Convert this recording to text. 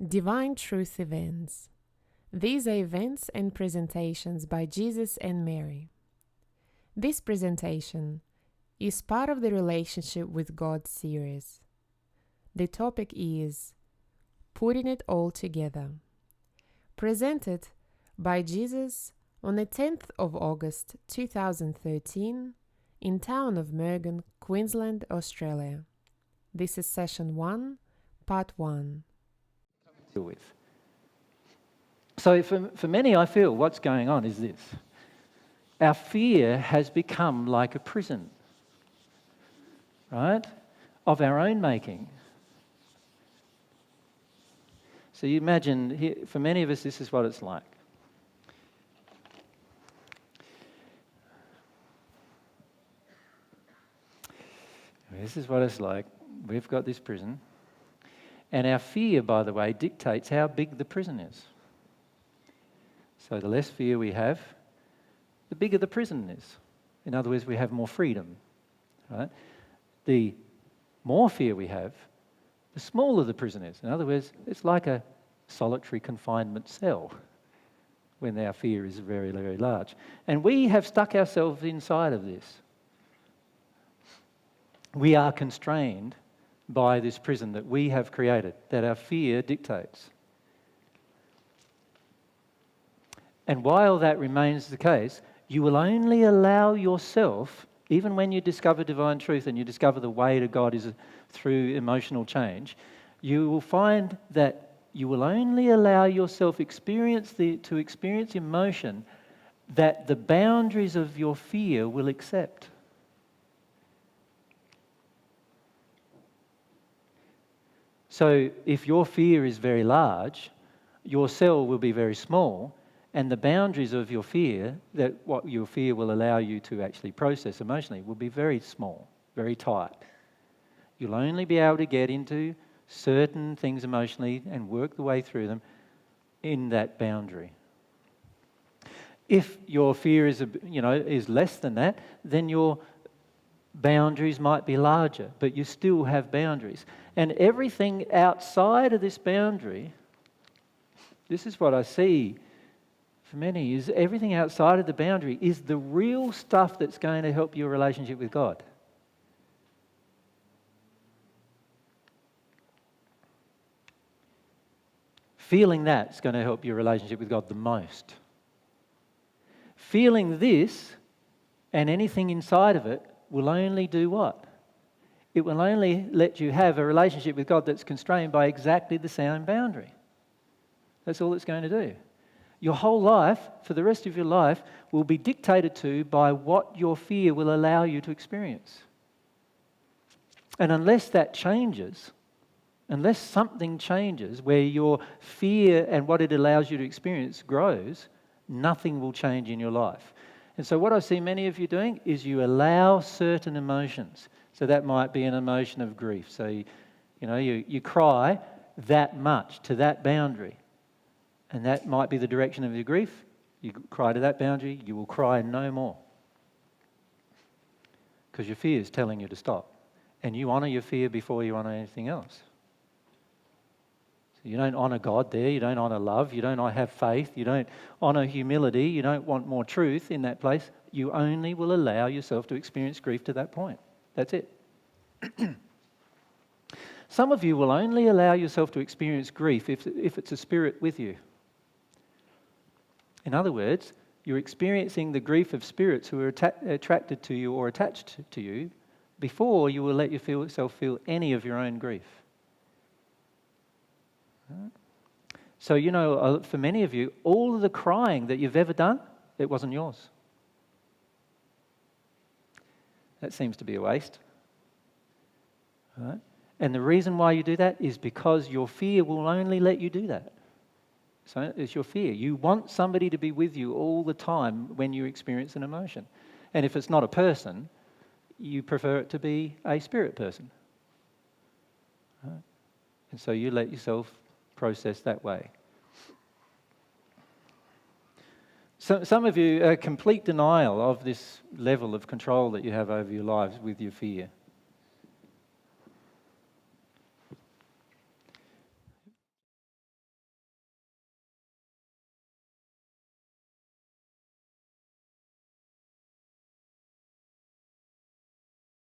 Divine Truth Events. These are events and presentations by Jesus and Mary. This presentation is part of the Relationship with God series. The topic is Putting It All Together. Presented by Jesus on the 10th of August 2013 in town of Mergen, Queensland, Australia. This is session 1, part 1. With. So for many, I feel what's going on is this. Our fear has become like a prison, right, of our own making. So you imagine, for many of us, this is what it's like. This is what it's like. We've got this prison. And our fear, by the way, dictates how big the prison is. So the less fear we have, the bigger the prison is. In other words, we have more freedom. Right? The more fear we have, the smaller the prison is. In other words, it's like a solitary confinement cell when our fear is very, very large. And we have stuck ourselves inside of this. We are constrained by this prison that we have created, that our fear dictates. And while that remains the case, you will only allow yourself, even when you discover divine truth and you discover the way to God is through emotional change, you will find that you will only allow yourself to experience emotion that the boundaries of your fear will accept. So if your fear is very large, your cell will be very small, and the boundaries of your fear, that what your fear will allow you to actually process emotionally, will be very small, very tight. You'll only be able to get into certain things emotionally and work the way through them in that boundary. If your fear is less than that, then your boundaries might be larger, but you still have boundaries. And everything outside of this boundary, this is what I see for many, is everything outside of the boundary is the real stuff that's going to help your relationship with God. Feeling that's going to help your relationship with God the most. Feeling this and anything inside of it will only do what? It will only let you have a relationship with God that's constrained by exactly the same boundary. That's all it's going to do. Your whole life, for the rest of your life, will be dictated to by what your fear will allow you to experience. And unless that changes, unless something changes where your fear and what it allows you to experience grows, nothing will change in your life. And so what I see many of you doing is you allow certain emotions. So that might be an emotion of grief. So you cry that much to that boundary. And that might be the direction of your grief. You cry to that boundary, you will cry no more. Because your fear is telling you to stop. And you honour your fear before you honour anything else. You don't honour God there, you don't honour love, you don't have faith, you don't honour humility, you don't want more truth in that place. You only will allow yourself to experience grief to that point. That's it. Some of you will only allow yourself to experience grief if it's a spirit with you. In other words, you're experiencing the grief of spirits who are attracted to you or attached to you before you will let yourself feel any of your own grief. So, for many of you, all of the crying that you've ever done, it wasn't yours. That seems to be a waste. Right? And the reason why you do that is because your fear will only let you do that. So it's your fear. You want somebody to be with you all the time when you experience an emotion. And if it's not a person, you prefer it to be a spirit person. Right? And so you let yourself process that way. So, some of you are complete denial of this level of control that you have over your lives with your fear.